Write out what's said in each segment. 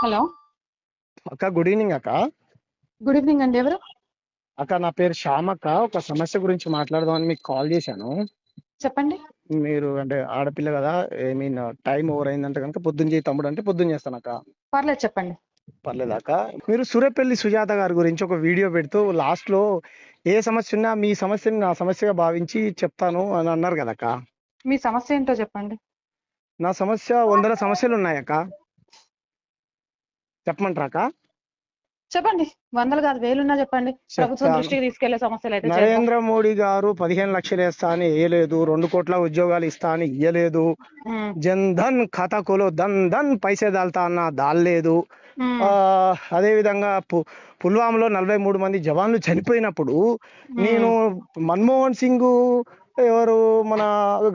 Hello. అక్క good evening అక్క. Good evening అండి. ఎవరు? అక్క నా పేరు శ్యామ్ అక్క. ఒక సమస్య గురించి మాట్లాడదామని మీకు కాల్ చేశాను. చెప్పండి. మీరు అంటే ఆడపిల్ల కదా, ఐ మీన్ టైం ఓవర్ అయిందంటే కనుక పొద్దున్న చేయి తమ్ముడు అంటే పొద్దున్న చేస్తాను అక్క. పర్లేదు చెప్పండి. పర్లేదు అక్క. మీరు సూర్యపల్లి సుజాత గారి గురించి ఒక వీడియో పెడుతూ లాస్ట్ లో ఏ సమస్య ఉన్నా మీ సమస్యని నా సమస్యగా భావించి చెప్తాను అని అన్నారు కదక్క. మీ సమస్య ఏంటో చెప్పండి. నా సమస్య 100 సమస్యలు ఉన్నాయక్క. చెప్పమంటారా అక్క? చెప్పండి. వందలు కాదు, వేలున్నా చెప్పండి. ప్రభుత్వం దృష్టికి తీసుకెళ్లే సమస్యలు అయితే నరేంద్ర మోడీ గారు 15 లక్షలు వేస్తా అని వేయలేదు, 2 కోట్ల ఉద్యోగాలు ఇస్తా అని ఇయ్యలేదు, జన్ ధన్ ఖాతా కోలో ధన్ ధన్ పైసే దాల్తా అన్న దాల్లేదు. అదే విధంగా పుల్వామాలో 43 మంది జవాన్లు చనిపోయినప్పుడు నేను మన్మోహన్ సింగ్ ఎవరు మన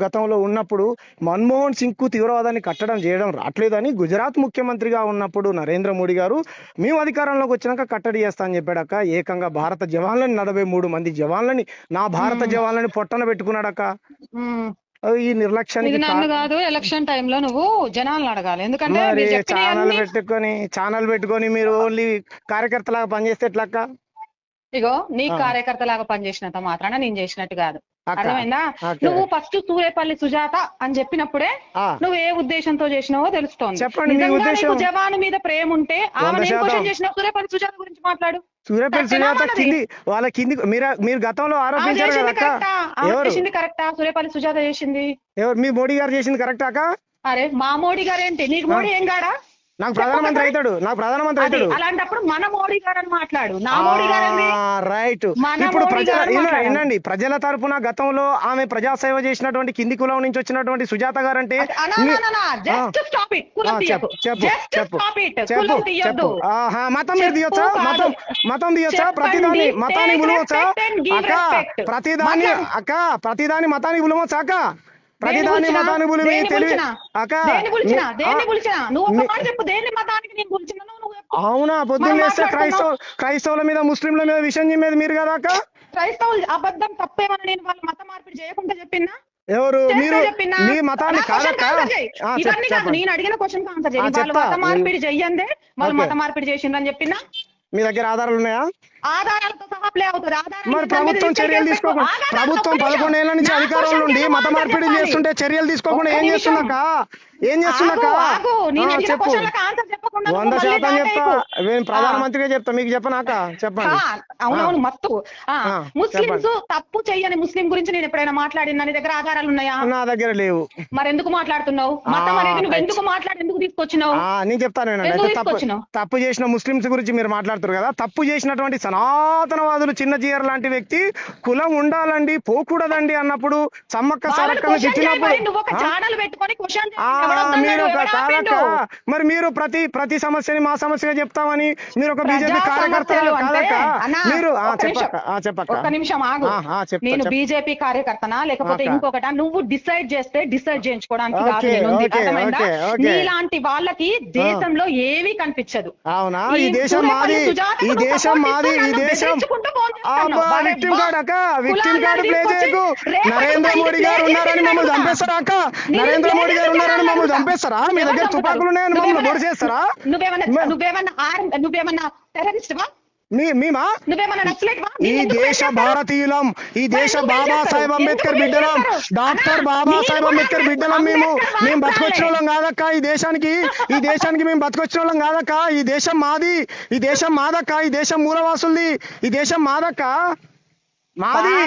గతంలో ఉన్నప్పుడు మన్మోహన్ సింగ్ కు తీవ్రవాదాన్ని కట్టడం చేయడం రావట్లేదని గుజరాత్ ముఖ్యమంత్రిగా ఉన్నప్పుడు నరేంద్ర మోడీ గారు మేము అధికారంలోకి వచ్చినాక కట్టడి చేస్తా అని చెప్పాడక్క. ఏకంగా భారత జవాన్లని 43 మంది జవాన్లని నా భారత జవాన్లని పొట్టన పెట్టుకున్నాడక్క. ఈ నిర్లక్ష్యానికి నన్ను కాదు, ఎలక్షన్ టైంలో నువ్వు జనాలను అడగాలి. ఎందుకంటే ఛానల్ పెట్టుకొని మీరు ఓన్లీ కార్యకర్తలాగా పనిచేస్తే ఎట్లక్క? ఇగో నీ కార్యకర్త లాగా పనిచేసినంత మాత్రాన నేను చేసినట్టు కాదు. అర్థమైందా? నువ్వు ఫస్ట్ సూర్యపల్లి సుజాత అని చెప్పినప్పుడే నువ్వు ఏ ఉద్దేశంతో చేసినావో తెలుస్తోంది. జవాను మీద ప్రేమ ఉంటే ఆమె క్వశ్చన్ చేసినావు. సూర్యపల్లి సుజాత గురించి మాట్లాడు. సూర్యపల్లి సుజాత కింది వాళ్ళ కింది మీరు గతంలో ఆరోపించారు చేసింది కరెక్టా? సూర్యపల్లి సుజాత చేసింది ఎవరు? మీ మోడీ గారు చేసింది కరెక్టా అక్క? అరే మా మోడీ గారు ఏంటి? నీకు మోడీ ఏం కాడా? నాకు ప్రధానమంత్రి అవుతాడు. అలాంటప్పుడు మన మోడీ గారు అని మాట్లాడు. నా మోడీ గారు రైట్. ఇప్పుడు వినండి, ప్రజల తరపున గతంలో ఆమె ప్రజాసేవ చేసినటువంటి కింది కులం నుంచి వచ్చినటువంటి సుజాత గారు అంటే మతం మీరు తీయొచ్చా? మతం తీయొచ్చా? మతాన్ని విలువచ్చా అక్క? ప్రతిదాని మతానికి విలువచ్చా అక్క? ప్రతిదాని మతాన్ని అవునా? పొద్దున్న క్రైస్తవుల మీద ముస్లింల మీద విషయం చెప్పేది మీరు కదా అక్క? క్రైస్తవులు అబద్ధం తప్పేమని నేను వాళ్ళ మత మార్పిడి చేయకుండా చెప్పినా? ఎవరు? మీరు మీ మతాన్ని కాదక్క. నేను అడిగిన క్వశ్చన్ ఆన్సర్ చేయండి. వాళ్ళు మత మార్పిడి చెయ్యందే వాళ్ళు మత మార్పిడి చేసిండ్రని చెప్పినా? మీ దగ్గర ఆధారాలు ఉన్నాయా? ఆధారాలతో సహా ప్లే అవుతుంది. మరి ప్రభుత్వం చర్యలు తీసుకోకుండా, ప్రభుత్వం 11 ఏళ్ల నుంచి అధికారంలో ఉండి మత మార్పిడి చేస్తుంటే చర్యలు తీసుకోకుండా ఏం చేస్తున్నాక? చెప్పు. 100% చెప్తా. ప్రధానమంత్రిగా చెప్తా, మీకు చెప్పనాక? చెప్పండి. అవునవును మత్తు. ముస్లింస్ తప్పు చెయ్యని ముస్లిం గురించి నేను ఎప్పుడైనా మాట్లాడిన నీ దగ్గర ఆధారాలు ఉన్నాయా? నా దగ్గర లేవు. మరి ఎందుకు మాట్లాడుతున్నావు? మతం అనేది నువ్వు ఎందుకు ఎందుకు తీసుకొచ్చినావు? నేను చెప్తాను. తప్పు చేసిన ముస్లింస్ గురించి మీరు మాట్లాడుతారు కదా. తప్పు చేసినటువంటి సనాతనవాదులు చిన్న జీఆర్ లాంటి వ్యక్తి కులం ఉండాలండి పోకూడదండి అన్నప్పుడు సమ్మక్క సారక్కను మరి మీరు ప్రతి సమస్యని మా సమస్యగా చెప్తామని మీరు ఒక బీజేపీ కార్యకర్తలు కాదక్క. మీరు చెప్పక్క. ఒక్క నిమిషం ఆగు. నేను బీజేపీ కార్యకర్తనా లేకపోతే ఇంకొకట? నువ్వు డిసైడ్ చేస్తే డిసైడ్ చేయించుకోవడానికి నీలాంటి వాళ్ళకి దేశంలో ఏమీ కనిపించదు. అవునా? ఈ దేశం మాది, ఈ దేశం మాది, ఈ దేశం విక్టిమ్ కార్డ్ అక్క. విక్టిమ్ కార్డు ప్లే చేయకు. నరేంద్ర మోడీ గారు ఉన్నారని మమ్మల్ని చంపేస్తారా అక్క? నరేంద్ర మోడీ గారు ఉన్నారని మమ్మల్ని చంపేస్తారా? మీ దగ్గర తుపాకులు ఉన్నాయని మమ్మల్ని బొడి చేస్తారా? నువ్వేమన్నా టెర్రరిస్ట్వా? ఈ దేశ భారతీయులం, ఈ దేశ బాబాసాహెబ్ అంబేద్కర్ బిడ్డలం, డాక్టర్ బాబాసాహెబ్ అంబేద్కర్ బిడ్డలం. మేము బతకొచ్చిన వాళ్ళం కాదక్క. ఈ దేశానికి మేము బతకొచ్చిన వాళ్ళం కాదక్క. ఈ దేశం మాది, ఈ దేశం మాదక్క. ఈ దేశం మూలవాసులది, ఈ దేశం మాదక్క. మాది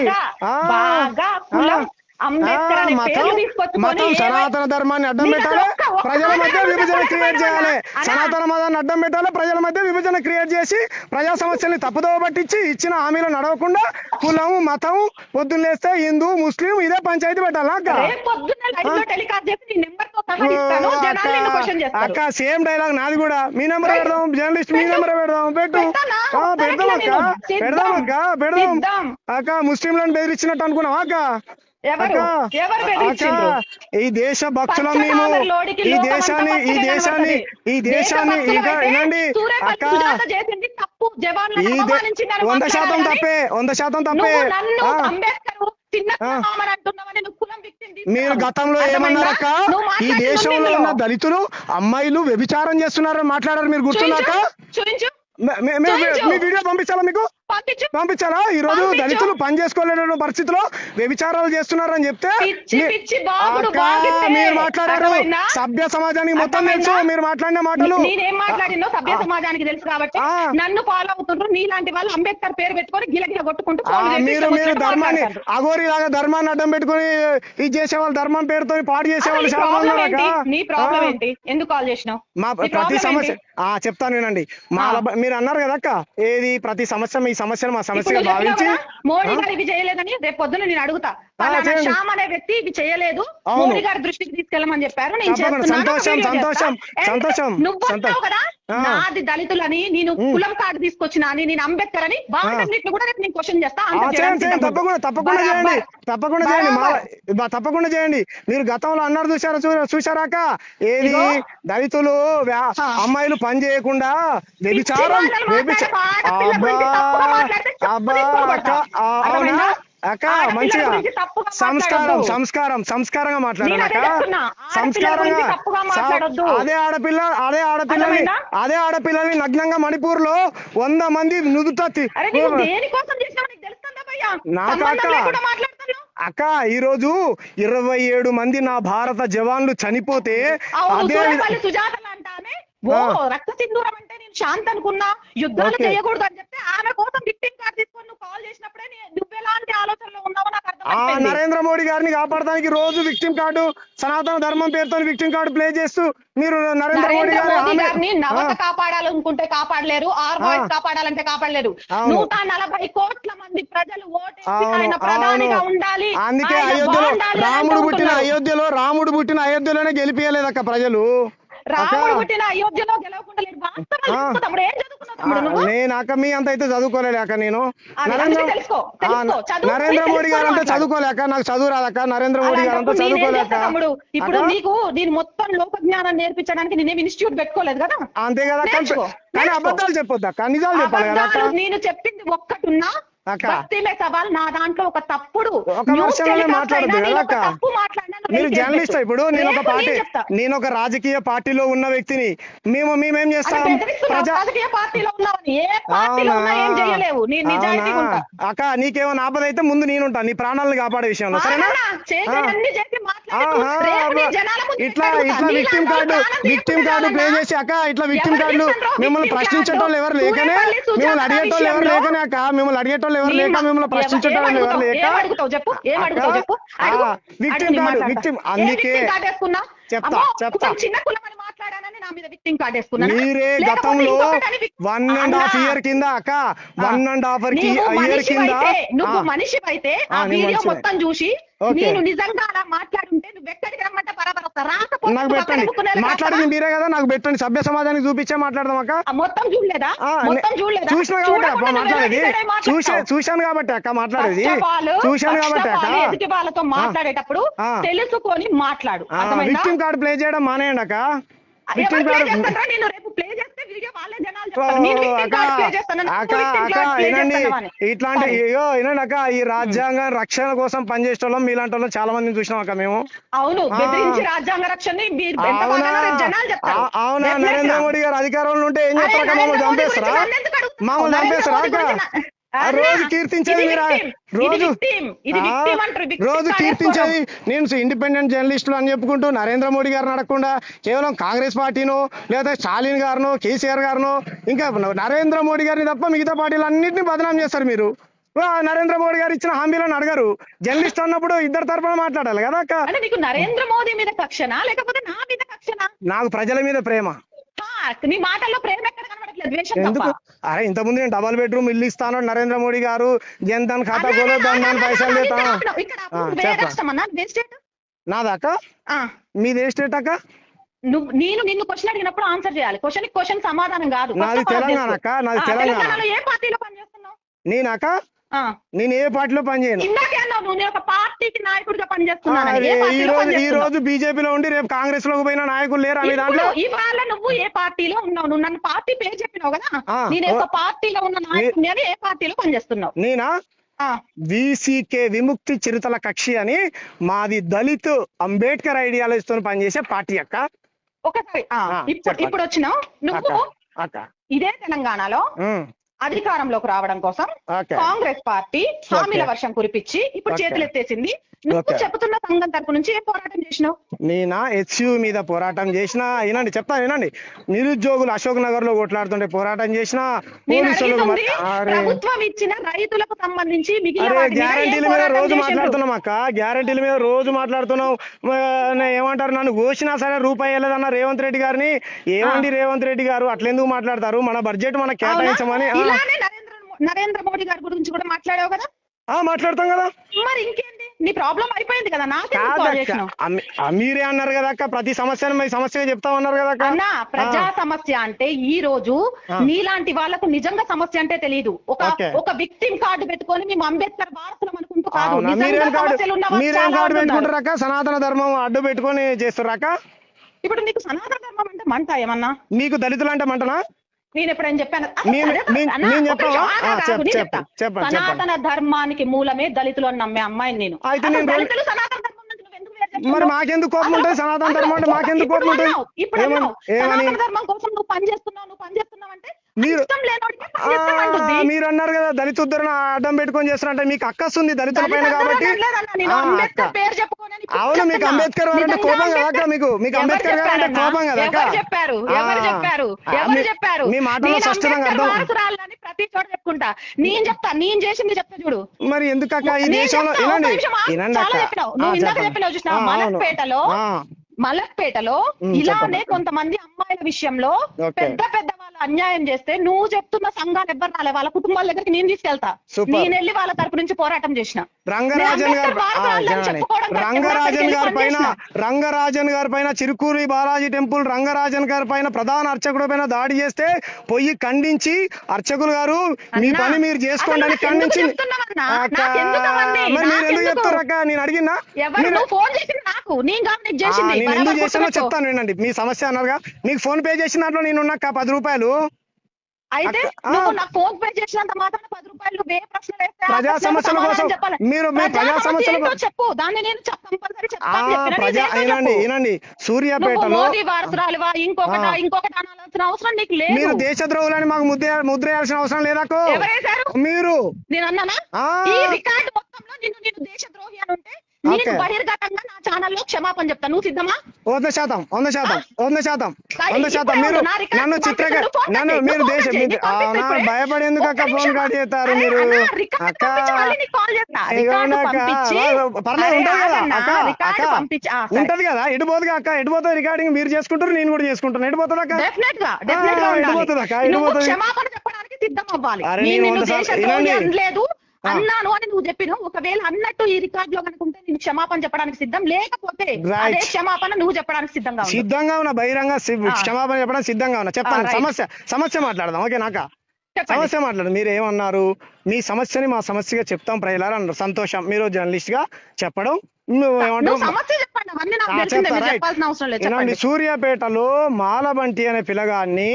మతం సనాతన ధర్మాన్ని అడ్డం పెట్టాలి, ప్రజల మధ్య విభజన క్రియేట్ చేయాలి. సనాతన మతాన్ని అడ్డం పెట్టాలి, ప్రజల మధ్య విభజన క్రియేట్ చేసి ప్రజా సమస్యల్ని తప్పుదోవ పట్టించి ఇచ్చిన హామీలు నడవకుండా కులం మతం పొద్దున్న లేస్తే హిందూ ముస్లిం ఇదే పంచాయతీ పెట్టాలా అక్క? అక్క సేమ్ డైలాగ్ నాది కూడా. మీ నెంబర్ పెడదాం, జర్నలిస్ట్ మీ నెంబర్ పెడదాం. పెడదాం అక్క. ముస్లింలను బెదిరించినట్టు అనుకున్నావా అక్క? ఈ దేశ భక్తులం మేము. ఈ దేశాన్ని ఇంకా వినండి అక్క. 100% తప్పే. మీరు గతంలో ఏమన్నారక్క, ఈ దేశంలో ఉన్న దళితులు అమ్మాయిలు వ్యభిచారం చేస్తున్నారని మాట్లాడారు, మీరు గుర్తున్నాక? చూపించు. మీ వీడియో పంపించాలా మీకు? పంపించాలా? ఈ రోజు దళితులు పని చేసుకోలేని పరిస్థితిలో వ్యభిచారాలు చేస్తున్నారని చెప్తే మీరు మాట్లాడారు. సభ్య సమాజానికి మొత్తం తెలుసు మీరు మాట్లాడిన మాటలు. నేనేం మాట్లాడినో సభ్య సమాజానికి తెలుసు కాబట్టి నన్ను ఫాలో అవుతుండ్రు. నీలాంటి వాళ్ళు అంబేద్కర్ పేరు పెట్టుకొని గిలగిల కొట్టుకుంటూ మీరు ధర్మాన్ని అఘోరి లాగా ధర్మాన్ని అడ్డం పెట్టుకుని ఇది చేసేవాళ్ళు, ధర్మం పేరుతో పాటు చేసేవాళ్ళు చాలా మంది. నీ ప్రాబ్లం ఏంటి? ఎందుకు కాల్ చేసినావు? మా ప్రతి సమస్య చెప్తాను వినండి. మీరు అన్నారు కదా అక్క, ఏది ప్రతి సమస్య మీ సమస్యను మా సమస్యగా భావించి మోడీ గారు ఇవి చేయలేదని రేపు పొద్దున నేను అడుగుతా. శ్యామ్ అనే వ్యక్తి ఇవి చేయలేదు, మోడీ గారి దృష్టికి తీసుకెళ్ళమని చెప్పారు. సంతోషం. నువ్వు అంటావు కదా నాది దళితులని, నేను కులం కార్డు తీసుకొచ్చిన అని, నేను అంబేద్కర్ అని, వాటన్నిటిని కూడా రేపు నేను క్వశ్చన్ చేస్తా. తప్పకుండా చేయండి. మీరు గతంలో అన్నారు చూసారాక, ఏది దళితులు అమ్మాయిలు పని చేయకుండా వ్యభిచారం అవునా అక్క? మంచిగా సంస్కారంగా మాట్లాడాలక్క. సంస్కారంగా అదే ఆడపిల్లల్ని నగ్నంగా మణిపూర్ లో 100 మంది నుదుట అక్క, ఈ రోజు 27 మంది నా భారత జవాన్లు చనిపోతే అదే రక్త సింధూరం అంటే నేను శాంతి అనుకున్నా, యుద్ధాలు చేయకూడదు అని చెప్తే ఆమె కోసం విక్టిమ్ కార్డు తీసుకొని నువ్వు కాల్ చేసినప్పుడే నువ్వెలాంటి ఆలోచనలో ఉన్నావో నాకు అర్థం. నరేంద్ర మోడీ గారిని కాపాడడానికి రోజు విక్టిమ్ కార్డు, సనాతన ధర్మం పేరుతో విక్టిమ్ కార్డు ప్లే చేస్తూ మీరు నరేంద్ర మోడీ గారిని నవత కాపాడాలనుకుంటే కాపాడలేరు, ఆర్వాయిస్ కాపాడాలంటే కాపాడలేరు. 140 కోట్ల మంది ప్రజలు ఓటేసి ప్రధానిగా ఉండాలి. అందుకే రాముడు పుట్టిన అయోధ్యలోనే గెలిపియలేదక్క ప్రజలు. రాముడు పుట్టిన అయోధ్యలో గెలవకుండా లేడు. తమ్ముడు ఏం చదువుకున్నావు? నేను అక్క మీ అంత అయితే చదువుకోలేక, నేను నరేంద్ర మోడీ గారు అంటే చదువుకోలేక, నాకు చదువు రాదక్క. నరేంద్ర మోడీ గారు అంటే చదువుకోలేక. తమ్ముడు ఇప్పుడు నీకు దీని మొత్తం లోక జ్ఞానం నేర్పించడానికి నేనేం ఇన్స్టిట్యూట్ పెట్టుకోలేదు కదా. అంతే కదా. కానీ అబద్ధాలు చెప్పొద్దు అక్క, నిజాలు చెప్పాలి కదా. నేను చెప్పింది ఒక్కటున్నా సవాల్ నా దాంట్లో ఒక తప్పుడు మీరు జర్నలిస్ట్. ఇప్పుడు నేను ఒక రాజకీయ పార్టీలో ఉన్న వ్యక్తిని. మేమేం చేస్తాం? అక్క నీకేమైనా ఆపద అయితే ముందు నేనుంటా, నీ ప్రాణాలను కాపాడే విషయంలో, సరేనా? ఇట్లా విక్టిమ్ కార్డు ప్లే చేసి అక్క, ఇట్లా విక్టిమ్ కార్డులు మిమ్మల్ని ప్రశ్నించేటోళ్ళు ఎవరు లేకనే, మిమ్మల్ని అడిగేటోళ్ళు ఎవరు లేకనే అక్క, మిమ్మల్ని అడిగేటోళ్ళు ఎవరు లేక, మిమ్మల్ని ప్రశ్నించేటోళ్ళు ఎవరు లేక విక్టిమ్. అందుకే చెప్తా చిన్న కులం అని మాట్లాడానని నా మీద విక్టిమ్ కార్డ్ వేసుకున్నా. మీరే గతంలో 1.5 year కింద అక్క, 1.5 year కింద నువ్వు మనిషి అయితే ఆ వీడియో మొత్తం చూసి నేను నిజంగా అలా మాట్లాడుంటే నువ్వు ఎక్కడికి రమ్మంటే బరాబర్ నాకు పెట్టండి. మాట్లాడింది మీరే కదా, నాకు పెట్టండి. సభ్య సమాజానికి చూపించే మాట్లాడదాం అక్క. మొత్తం చూడలేదా? చూసినా కాబట్టి మాట్లాడేది, చూశాను కాబట్టి అక్క మాట్లాడేది, చూశాను కాబట్టి అక్క. ఎదుటి వాళ్ళతో మాట్లాడేటప్పుడు తెలుసుకొని మాట్లాడు. విక్టిమ్ కార్డు ప్లే చేయడం మానేయండి అక్క. ఇట్లాంటి వినండి అక్క, ఈ రాజ్యాంగ రక్షణ కోసం పనిచేసే వాళ్ళం మీలాంటి వాళ్ళం చాలా మందిని చూసినాం అక్క మేము. అవును, రాజ్యాంగ రక్షణ. అవునా? నరేంద్ర మోడీ గారు అధికారంలో ఉంటే ఏం చేస్తారా? మమ్మల్ని చంపేస్తారా అక్క? రోజు కీర్తించేది మీరు, రోజు కీర్తించేది నేను ఇండిపెండెంట్ జర్నలిస్టులు అని చెప్పుకుంటూ నరేంద్ర మోడీ గారిని అడగకుండా కేవలం కాంగ్రెస్ పార్టీనో లేదా స్టాలిన్ గారినో కేసీఆర్ గారినో ఇంకా నరేంద్ర మోడీ గారిని తప్ప మిగతా పార్టీలు అన్నింటినీ బదనాం చేస్తారు మీరు. నరేంద్ర మోడీ గారు ఇచ్చిన హామీలను అడగరు. జర్నలిస్ట్ అన్నప్పుడు ఇద్దరు తరపున మాట్లాడాలి కదా అక్క. నరేంద్ర మోదీ మీద కక్షనా లేకపోతే నా మీద కక్షనా? నాకు ప్రజల మీద ప్రేమ. నీ మాటల్లో ప్రేమ ఎక్కడ కనబడట్లేదు. ఎందుకు? అరే ఇంతకుముందు నేను డబల్ బెడ్రూమ్ ఇల్లు ఇస్తాను నరేంద్ర మోడీ గారు, జన్ధన్ ఖాతా కోలో దాని పైసలు నాదాక. మీది ఏ స్టేట్ అక్క? నేను నిన్ను క్వశ్చన్ అడిగినప్పుడు ఆన్సర్ చేయాలి. క్వశ్చన్ సమాధానం కాదు. నాది తెలంగాణ అక్క, నాది తెలంగాణ. ఏ పార్టీలో పనిచేస్తున్నావు? నేనాక నేను ఏ పార్టీలో పనిచేయను. ఈ రోజు బీజేపీలో ఉండి రేపు కాంగ్రెస్ లోకి పోయిన నాయకులు లేరు అనే దాంట్లో. ఇవాళ నువ్వు ఏ పార్టీలో ఉన్నావు? నువ్వు నన్ను పార్టీ పేరు చెప్పినావు కదా, నేను ఒక పార్టీలో ఉన్న నాయకుడిని అని ఏ పార్టీలో పనిచేస్తున్నావు? నేనా? విసికే విముక్తి చిరుతల కక్షి అని మాది దళిత్ అంబేద్కర్ ఐడియాలజీతో పనిచేసే పార్టీ అక్క. ఒకసారి ఇప్పుడు వచ్చినావు నువ్వు ఇదే తెలంగాణలో అధికారంలోకి రావడం కోసం కాంగ్రెస్ పార్టీ హామీల వర్షం కురిపించి ఇప్పుడు చేతులు ఎత్తేసింది. నువ్వు చెప్తున్న సంఘం తరపు నుంచి ఏం పోరాటం చేసినావు? నేనా హెచ్యూ మీద పోరాటం చేసిన. వినండి చెప్తాను వినండి. నిరుద్యోగులు అశోక్ నగర్ లో కొట్లాడుతుంటే పోరాటం చేసిన. ప్రభుత్వం ఇచ్చిన రైతులకు సంబంధించి గ్యారంటీల మీద రోజు మాట్లాడుతున్నాం అక్క. గ్యారంటీల మీద రోజు మాట్లాడుతున్నాం. ఏమంటారు, నన్ను కోసినా సరే రూపాయి వెళ్ళదన్న రేవంత్ రెడ్డి గారిని. ఏమండి రేవంత్ రెడ్డి గారు అట్లెందుకు మాట్లాడతారు? మన బడ్జెట్ మనకు కేటాయించమని. నరేంద్ర మోడీ గారి గురించి కూడా మాట్లాడావు కదా? మాట్లాడతాం కదా. మరి ఇంకేంటి నీ ప్రాబ్లం అయిపోయింది కదా. మీరే అన్నారు కదా అక్క, ప్రతి సమస్యను మీ సమస్యగా చెప్తామన్నారు కదా అన్న. ప్రజా సమస్య అంటే ఈ రోజు నీలాంటి వాళ్ళకు నిజంగా సమస్య అంటే తెలియదు. ఒక విక్టిమ్ కార్డు పెట్టుకొని మేము అంబేద్కర్ వారసులం అనుకుంటూ కాదు. మీరేం కార్డు పెట్టుకుంటారక్క? సనాతన ధర్మం అడ్డు పెట్టుకొని చేస్తారక్క. ఇప్పుడు నీకు సనాతన ధర్మం అంటే మంట ఏమన్నా? మీకు దళితులు అంటే మంటనా? నేను ఎప్పుడైనా చెప్పాను? సనాతన ధర్మానికి మూలమే దళితులు అని నమ్మే అమ్మాయిని నేను. దళితులు సనాతన ధర్మం మరి మాకెందుకు కోపం ఉంటుంది? సనాతన ధర్మం అంటే మాకెందుకు కోపం ఉంటుంది? ఇప్పుడు సనాతన ధర్మం కోసం నువ్వు పనిచేస్తున్నావు అంటే మీరు అన్నారు కదా దళిత ఉద్ధరణ అడ్డం పెట్టుకొని చేస్తారంటే మీకు అక్కస్తుంది దళితుల పైన కాబట్టి. అవును, మీకు అంబేద్కర్ గారు అంటే కోపం కదా. మీకు అంబేద్కర్ గారు అంటే కోపం కదా. మీ మాటలో స్పష్టంగా అర్థం. ప్రతి చోట చెప్పుకుంటా నేను చేసింది చెప్తా చూడు. మరి ఎందుకక్క ఈ దేశంలో చెప్పినావు చూసినా మలక్పేటలో ఇలానే కొంతమంది అమ్మాయిల విషయంలో పెద్ద పెద్ద వాళ్ళు అన్యాయం చేస్తే నువ్వు చెప్తున్న సంఘాలు ఎవ్వరు రాలే. వాళ్ళ కుటుంబాల దగ్గరికి నేను తీసుకెళ్తా. నేను వెళ్ళి వాళ్ళ తరపు నుంచి పోరాటం చేసిన. రంగరాజన్ గారి పైన చిరుకూరి బాలాజీ టెంపుల్ రంగరాజన్ గారి పైన ప్రధాన అర్చకుడు పైన దాడి చేస్తే పొయ్యి ఖండించి అర్చకులు గారు మీ పని మీరు చేసుకోండి అని ఖండించి. మరి మీరు ఎందుకు చెప్తారు అక్క? నేను అడిగినా నేను ఎందుకు చేసానో చెప్తాను వినండి. మీ సమస్య అన్నారుగా, మీకు ఫోన్ పే చేసిన దాంట్లో నేను ఉన్నాక 10 రూపాయలు. అయితే నువ్వు నాకు ఫోన్ పే చేసినంత మాత్రం 10 రూపాయలు ప్రజా సమస్యల కోసం మీరు ప్రజా సమస్యల చెప్పు. దాన్ని నేను వినండి. సూర్యాపేటలో ఇంకొకటి అనాల్సిన అవసరం నీకు లేదు. మీరు దేశద్రోహులని మాకు ముద్రేయాల్సిన అవసరం లేదా? మీరు నేను అన్నానా? ఈ రికార్డు మొత్తంలో నిన్ను దేశద్రోహి అని ఉంటే నేను బహిర్గతంగా నా ఛానల్లో క్షమాపణ చెప్తా. నువ్వు సిద్ధమా? 100% మీరు నన్ను నన్ను మీరు భయపడి ఎందుకు అక్క ఫోన్ కాల్ చేస్తారు? మీరు అక్క ఉంటది కదా, ఎడిపోతుంది అక్క. ఎడిపోతుంది రికార్డింగ్ మీరు చేసుకుంటారు, నేను కూడా చేసుకుంటాను. ఎడిపోతుంది అక్క. ఎడిపోతుంది అక్క. క్షమాపణ చెప్పడానికి సిద్ధం అవ్వాలి. లేదు అన్నాను అని నువ్వు చెప్పినావు. ఒకవేళ అన్నట్టు ఈ రికార్డ్ లో కనుకుంటే నేను క్షమాపణ చెప్పడానికి సిద్ధం. లేకపోతే అదే క్షమాపణ నువ్వు చెప్పడానికి సిద్ధంగా ఉన్నా. బహిరంగ క్షమాపణ చెప్పడానికి సిద్ధంగా ఉన్నా. చెప్తాను. సమస్య మాట్లాడదాం. ఓకే నాక సమస్య మాట్లాడు. మీరు ఏమన్నారు? మీ సమస్యని మా సమస్యగా చెప్తాం ప్రజలారా అన్నారు. సంతోషం. మీరు జర్నలిస్ట్ గా చెప్పడం. సూర్యాపేటలో మాలబంటి అనే పిల్లగాన్ని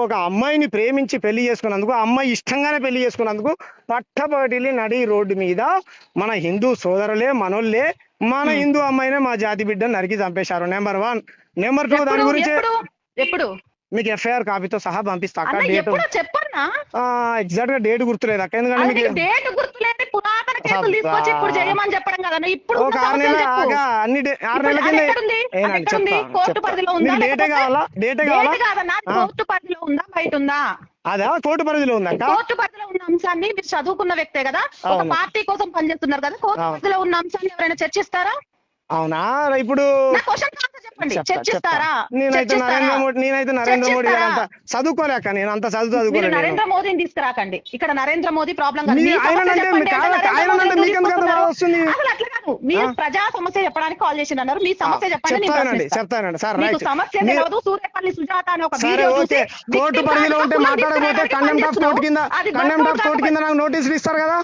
ఒక అమ్మాయిని ప్రేమించి పెళ్లి చేసుకున్నందుకు, అమ్మాయి ఇష్టంగానే పెళ్లి చేసుకున్నందుకు పట్టపగటిల్లి నడి రోడ్డు మీద మన హిందూ సోదరులే మనోళ్ళే మన హిందూ అమ్మాయినే మా జాతి బిడ్డను నరికి చంపేశారు. నెంబర్ 1. నెంబర్ 2 దాని గురించి మీకు ఎఫ్ఐఆర్ కాపీతో సహా పంపిస్తా. ఎగ్జాక్ట్ గా డేట్ గుర్తులేదు అక్క. ఎందుకంటే అన్ని డేటే కావాలా? అదా కోర్టు పరిధిలో ఉందా? కోర్టు పరిధిలో ఉన్న అంశాన్ని మీరు చదువుకున్న వ్యక్తే కదా, ఒక పార్టీ కోసం పనిచేస్తున్నారు కదా, కోర్టు పరిధిలో ఉన్న అంశాన్ని ఎవరైనా చర్చిస్తారా? అవునా? ఇప్పుడు నేనైతే నరేంద్ర మోడీ గారు అంత చదువుకోలేక నేను అంత చదువుకోలేదు. నరేంద్ర మోదీని తీసుకురాకండి ఇక్కడ. నరేంద్ర మోదీ ప్రాబ్లం మీరు ప్రజా సమస్య చెప్పడానికి కాల్ చేసి అన్నారు. మీ సమస్య చెప్పండి. చెప్తానండి సార్. సమస్య తెలియదు. సూర్యపల్లి సుజాత అని ఒక కోర్టు పరిధిలో ఉంటే మాట్లాడకపోతే కండెంప్ట్ ఆఫ్ కోర్టు కింద నాకు నోటీసులు ఇస్తారు కదా.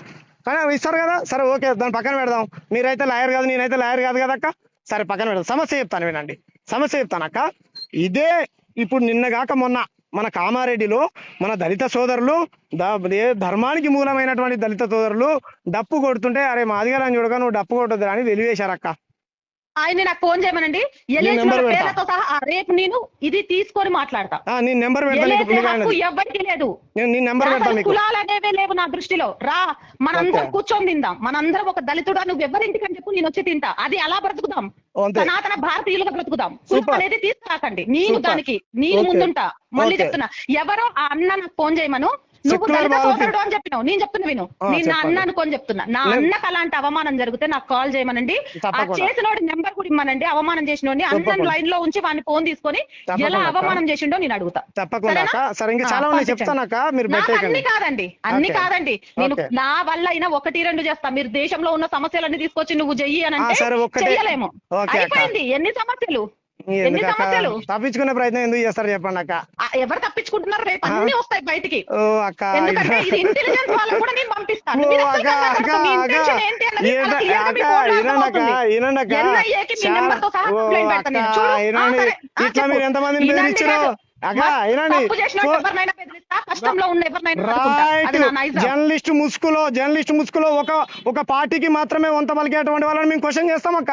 సరే ఓకే, దాన్ని పక్కన పెడదాం. మీరైతే లాయర్ కాదు, నేనైతే లాయర్ కాదు కదా అక్క. సరే పక్కన పెడదాం. సమస్య చెప్తాను వినండి. సమస్య చెప్తాను అక్క. ఇదే ఇప్పుడు నిన్నగాక మొన్న మన కామారెడ్డిలో మన దళిత సోదరులు ధర్మానికి మూలమైనటువంటి దళిత సోదరులు డప్పు కొడుతుంటే అరే మాదిగారని చూడగా నువ్వు డప్పు కొట్టద్దు అని వెలివేశారు అక్క. ఆయన నాకు ఫోన్ చేయమనండి, పేర్లతో సహా రేపు నేను ఇది తీసుకొని మాట్లాడతా. నేను నెంబర్ ఎవరికి లేదు, కులాలు అనేవే లేవు నా దృష్టిలో. రా మనందరం కూర్చొని తిందాం, మనందరం ఒక దళితుడా నువ్వు ఎవరింటికి అని చెప్పు నేను వచ్చి తింటా, అది అలా బ్రతుకుదాం, సనాతన భారతీయులుగా బ్రతుకుదాం. కులం అనేది తీసుకురాకండి, నేను దానికి నేను ముందుంటా. మళ్ళీ చెప్తున్నా, ఎవరో ఆ అన్న నాకు ఫోన్ చేయమను, నువ్వు దళిత సోదరుడు అని చెప్పినావు, నేను చెప్తున్నా విను, నేను నా అన్న అనుకొని చెప్తున్నా. నా అన్నకు అలాంటి అవమానం జరిగితే నాకు కాల్ చేయమనండి, ఆ చేసినోడి నెంబర్ కూడా ఇమ్మనండి. అవమానం చేసినోడిని అందరిని లైన్ లో ఉంచి వాడిని ఫోన్ తీసుకొని ఎలా అవమానం చేసిండో నేను అడుగుతా. అన్ని కాదండి, అన్ని కాదండి, నేను నా వల్ల అయినా 1-2 చేస్తా. మీరు దేశంలో ఉన్న సమస్యలన్నీ తీసుకొచ్చి నువ్వు చెయ్యి అని అంటే చెయ్యలేము. అయిపోయింది. ఎన్ని సమస్యలు తప్పించుకునే ప్రయత్నం ఎందుకు చేస్తారు చెప్పండి అక్క? ఎవరు తప్పించుకుంటున్నారు? రేపు అన్ని వస్తాయి బయటికి. ఎందుకంటే ఇది ఇంటెలిజెన్స్ వాళ్ళని కూడా నేను పంపిస్తాను. ఇట్లా మీరు ఎంతమందిని బెదిరించారు? జర్నలిస్ట్ ముసుగులో ఒక పార్టీకి మాత్రమే వంత పలికేటువంటి వాళ్ళని మేము క్వశ్చన్ చేస్తామక్క.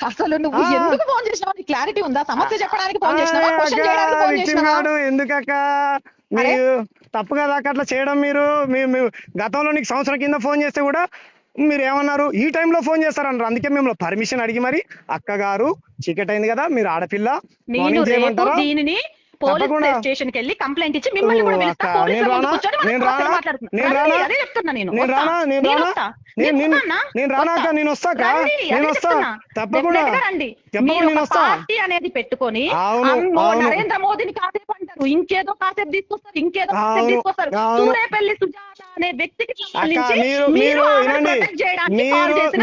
అసలు నువ్వు ఎందుకు ఫోన్ చేసినావు? క్లారిటీ ఉందా? సమస్య చెప్పడానికి ఫోన్ చేసినావా? క్వశ్చన్ చేయడానికి ఫోన్ చేసినావా? ఎందుకక్క మీరు తప్పు కదా అట్లా చేయడం? మీరు గతంలో నీకు సంవత్సరం కింద ఫోన్ చేస్తే కూడా మీరు ఏమన్నారు? ఈ టైంలో ఫోన్ చేస్తారన్నారు. అందుకే మేము పర్మిషన్ అడిగి మరి అక్క గారు చీకటి అయింది కదా, మీరు ఆడపిల్ల, దీనిని పోలీస్ స్టేషన్ కి వెళ్ళి కంప్లైంట్ ఇచ్చి మిమ్మల్ని కూడా పిలుస్తా. పార్టీ అనేది పెట్టుకొని నరేంద్ర మోదీని కాసేపు అంటారు, ఇంకేదో కాసేపు తీసుకొస్తారు, ఇంకేదో కాసేపు తీసుకొస్తారు. సూరేపల్లి సుజాత అనే వ్యక్తికి సంబంధించి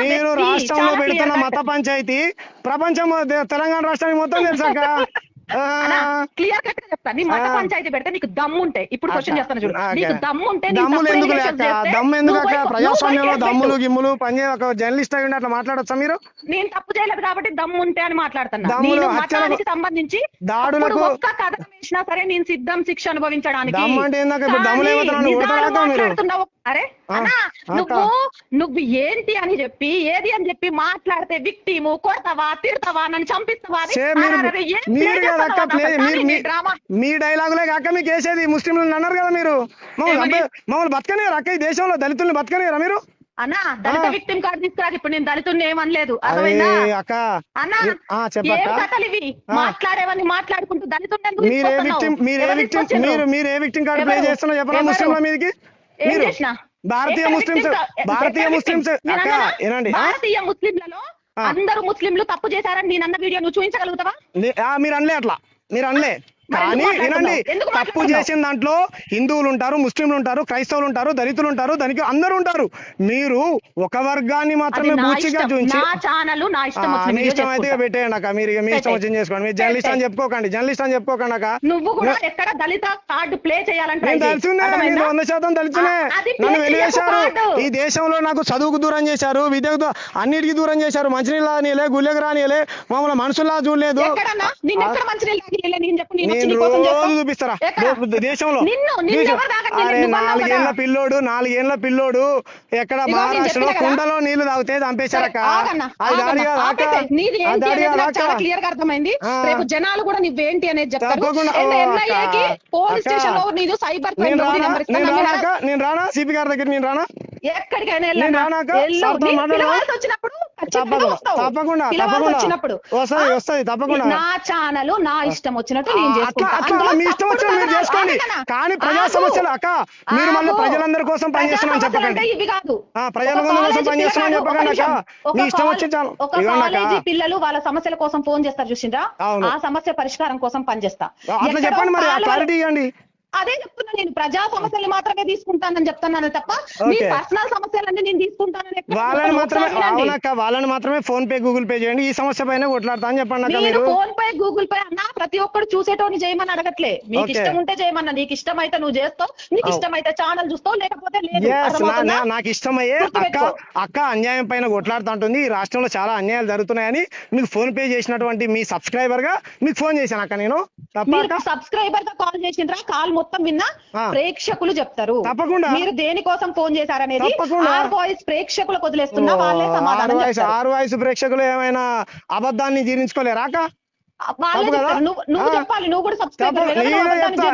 మీరు రాష్ట్రంలో పెడుతున్న మత పంచాయతీ ప్రపంచం తెలంగాణ రాష్ట్రానికి మొత్తం తెలుసాక క్లియర్ కట్ గా చెప్తాను. నీ మత పంచాయతీ పెడితే నీకు దమ్ము ఉంటే, ఇప్పుడు క్వశ్చన్ చేస్తాను చూడు, నీకు దమ్ము ఉంటే దమ్ము ఎందుకు ప్రజాస్వామ్యంలో దమ్ములు గిమ్ములు పని ఒక జర్నలిస్ట్ అయ్యి అట్లా మాట్లాడొచ్చా మీరు? నేను తప్పు చేయలేదు కాబట్టి దమ్ము ఉంటే అని మాట్లాడుతున్నా. నేను మతానికి సంబంధించి దాడులకు ఒక్క కథ వేసినా సరే నేను సిద్ధం శిక్ష అనుభవించడానికి. మాట్లాడుతున్నావు అరే అన్నా, నువ్వు ఏంటి అని చెప్పి ఏది అని చెప్పి మాట్లాడితే విక్టిము కొడతావా తిడతావా నన్ను చంపిస్తావా? మీ డైలాగులే కాక మీకు వేసేది ముస్లింలు అన్నారు కదా మీరు. మమ్మల్ని బతకనేరు అక్క, ఈ దేశంలో దళితుల్ని బతకనేరా మీరు? అన్నా దళిత విక్టిమ్ కార్డు తీసుకురాదు. ఇప్పుడు నేను దళితుల్ని ఏమనలేదు. కథలు ఇవి మాట్లాడేవన్నీ మాట్లాడుకుంటూ దళితుల్ని మీరు ఏ విక్టిమ్ కార్డు ప్లే చేస్తున్నా చెప్పండి ముస్లింల మీదకి? మీరు భారతీయ ముస్లింస్ భారతీయ ముస్లింలలో అందరూ ముస్లింలు తప్పు చేశారని నేనన్న వీడియో నువ్వు చూపించగలుగుతావా? మీరు అనలే అట్లా, మీరు అనలే. కానీ వినండి, తప్పు చేసిన దాంట్లో హిందువులు ఉంటారు, ముస్లింలు ఉంటారు, క్రైస్తవులు ఉంటారు, దళితులు ఉంటారు, దానికి అందరూ ఉంటారు. మీరు ఒక వర్గాన్ని మాత్రమే పూర్తిగా చూపించి మీ ఇష్టం అయితే పెట్టేయండి అక్క. మీరు మీ ఇష్టం వచ్చింది చేసుకోండి. మీరు జర్నలిస్ట్ అని చెప్పుకోకండి, జర్నలిస్ట్ అని చెప్పుకోకండి అక్క. నువ్వు కూడా ఎక్కడ దళిత కార్డు ప్లే చేయాలంటే నేను దళితునే, నేను 100% దళితునే. నన్ను వెలివేశారు. ఈ దేశంలో నాకు చదువుకు దూరం చేశారు, విద్యకు అన్నిటికీ దూరం చేశారు. మంచినీళ్ళు రానియలే, గుళ్ళకి రానియలే, మమ్మల్ని మనుషుల్లా చూడలేదు. రోజు చూపిస్తారా దేశంలో? 4 ఏళ్ల పిల్లోడు ఎక్కడ మహారాష్ట్రలో కుండలో నీళ్లు తాగితే చంపేశారక్క. క్లియర్ గా అర్థమైంది. రేపు జనాలు కూడా నువ్వేంటి అనేది చెప్తారు. నేను రానా సిపి గారి దగ్గర? నేను రానా ఎక్కడికైనా వచ్చినప్పుడు తప్పకుండా వస్తుంది తప్పకుండా. నా ఛానల్ నా ఇష్టం వచ్చినట్టు నేను మీ ఇష్టం వచ్చినట్టు మీరు చేసుకోండి. కానీ ప్రజా సమస్యలు అక్క, మీరు మళ్ళీ ప్రజలందరి కోసం పనిచేస్తున్నాను చెప్పకండి. ఇవి కాదు, ప్రజలందరి కోసం పనిచేస్తున్నాను చెప్పకండి అక్క. మీ ఇష్టం వచ్చి కాలేజీ పిల్లలు వాళ్ళ సమస్యల కోసం ఫోన్ చేస్తారు చూసిండ్రా, ఆ సమస్య పరిష్కారం కోసం పనిచేస్తా. అట్లా చెప్పండి, మరి క్లారిటీ ఇవ్వండి. అదే చెప్తున్నా, నేను ప్రజా సమస్యలు మాత్రమే తీసుకుంటానని చెప్తున్నాను తప్ప మీ పర్సనల్ సమస్యలన్నీ నేను తీసుకుంటానని వాళ్ళని మాత్రమే. అవునక్క, వాళ్ళని మాత్రమే ఫోన్ పే గూగుల్ పే చేయండి, ఈ సమస్య పైన కొట్లాడతా అని చెప్పండి అక్క. మీరు ఫోన్ పే గూగుల్ పే అన్నా ప్రతి ఒక్కరు చూసేటోని చేయమని అడగట్లే, మీకు ఇష్టం ఉంటే చేయమన్నా, నీకు ఇష్టమైతే నువ్వు చేస్తావు, నీకు ఇష్టమైతే ఛానల్ చూస్తావు, లేకపోతే లేదు. నాకు ఇష్టమయ్యే అక్క అన్యాయం పైన కొట్లాడుతూ ఉంటుంది. ఈ రాష్ట్రంలో చాలా అన్యాయాలు జరుగుతున్నాయని మీకు ఫోన్ పే చేసినటువంటి మీ సబ్స్క్రైబర్ గా మీకు ఫోన్ చేశాను అక్క నేను. సబ్స్క్రైబర్ గా కాల్ చేసిండ్రా? కాల్ మొత్తం విన్నా ప్రేక్షకులు చెప్తారు. తప్పకుండా మీరు దేనికోసం ఫోన్ చేశారనేది వాయిస్ ప్రేక్షకులకు వదిలేస్తున్నా, వాళ్ళే సమాధానం చెప్తారు. ఆరు వాయిస్ ప్రేక్షకులు ఏమైనా అబద్ధాన్ని జీర్ణించుకోలేరా అక్క? నువ్వు చెప్పాలి, నువ్వు కూడా సబ్స్క్రైబర్.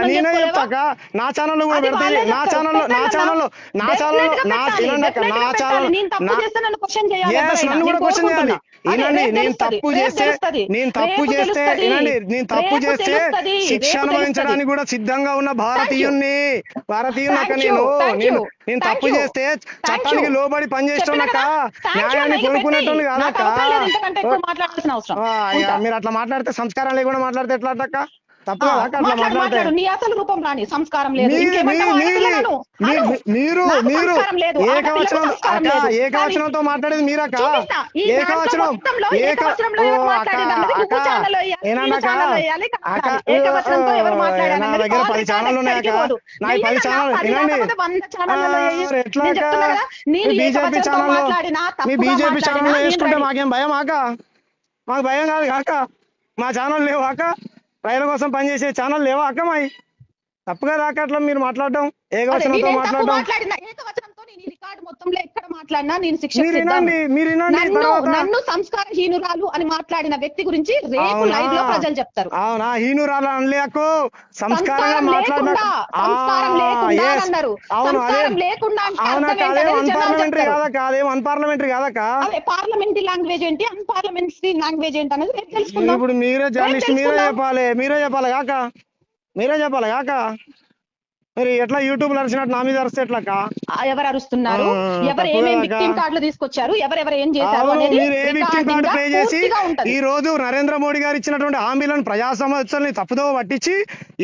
నేనే చెప్తాక నా ఛానల్ కూడా పెడితే నా ఛానల్ నన్ను కూడా క్వశ్చన్ చేయాలి. వినండి, నేను తప్పు చేస్తే శిక్ష అనుభవించడానికి కూడా సిద్ధంగా ఉన్న భారతీయుణ్ణి అక్క. నేను తప్పు చేస్తే చట్టానికి లోబడి పనిచేస్తున్నాక, న్యాయాన్ని కొనుక్కునేటోళ్ళు కాదక్క. మీరు అట్లా మాట్లాడితే సంస్కారం లేకుండా మాట్లాడితే ఎట్లా అక్క? తప్పు కదా అట్లా మాట్లాడితే. నీ అసలు రూపం రాని, సంస్కారం లేదు. మీరు ఏకవచనంతో మాట్లాడేది మీరక్క. ఏకవచనం నా దగ్గర 10 ఛానళ్ళు ఉన్నాయక్క. నాకు 10 ఛానల్. వినండి, ఎట్లా మీ బీజేపీ ఛానల్లో వేసుకుంటే మాకేం భయం అక్క? మాకు భయం కాదు కాక. మా ఛానల్ లేవు అక్క, ప్రజల కోసం పనిచేసే ఛానల్ లేవా అక్క? మాయి తప్పు కదా అక్క అట్లా మీరు మాట్లాడడం, ఏకవచనంతో మాట్లాడడం. నన్ను సంస్కారహీనురాలు అని మాట్లాడిన వ్యక్తి గురించి రేపు లైవ్ లో ప్రజలు చెప్తారు. అవునా? హీనురాలు అనలేకు, సంస్కారంగా మాట్లాడినారు. అవును, అవునక్క. అదేం అన్పార్లమెంటరీ కాదక్క, అదేం అన్పార్లమెంటరీ కాదక్క. పార్లమెంటరీ లాంగ్వేజ్ ఏంటి, అన్పార్లమెంటరీ లాంగ్వేజ్ ఏంటి అనేది రేపు తెలుసుకుందాం. ఇప్పుడు మీరే జర్నలిస్ట్, మీరే చెప్పాలి కాక, మీరే చెప్పాలి కాక. మరి ఎట్లా యూట్యూబ్ లో అరిచినట్టు నా మీద అరిస్తే ఎట్లా? ఎవరు అరుస్తున్నారు, ఎవరు ఏమేమి విక్టిమ్ కార్డులు తీసుకొచ్చారు, ఎవరెవరు ఏం చేశారు అనేది మీరు ఏ విక్టిమ్ కార్డు ప్లే చేసి ఈ రోజు నరేంద్ర మోడీ గారు ఇచ్చినటువంటి హామీలను, ప్రజా సమస్యల్ని తప్పుదోవ పట్టించి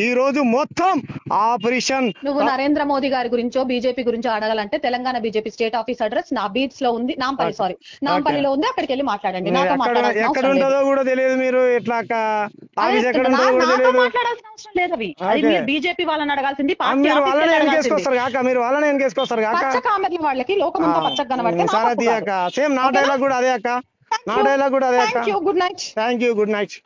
ఈ రోజు మొత్తం ఆపరేషన్. నువ్వు నరేంద్ర మోదీ గారి గురించో బీజేపీ గురించో అడగాలంటే Telangana BJP state office address నా బీట్స్ లో ఉంది, నాంపల్లిలో ఉంది, అక్కడికి వెళ్ళి మాట్లాడండి. ఎక్కడ ఉంటుందో కూడా తెలియదు, మీరు ఎట్లా ఆఫీస్ ఎక్కడ ఉంటుందో కూడా తెలియదు. మాట్లాడాల్సిన అవసరం లేదు. అవి అది మీరు బీజేపీ వాళ్ళని అడగాల్సింది. మీరు వాళ్ళనే ఎన్కేసుకొస్తారు కాక, మీరు వాళ్ళనే ఎన్కేసుకొస్తారు కాక. వాళ్ళకి లోకమంతా పచ్చగా కనబడితే సేమ్ నా డైలాగ్ కూడా అదే అక్క, నా డైలాగ్ కూడా అదే అక్క. Good night. Thank you, good night.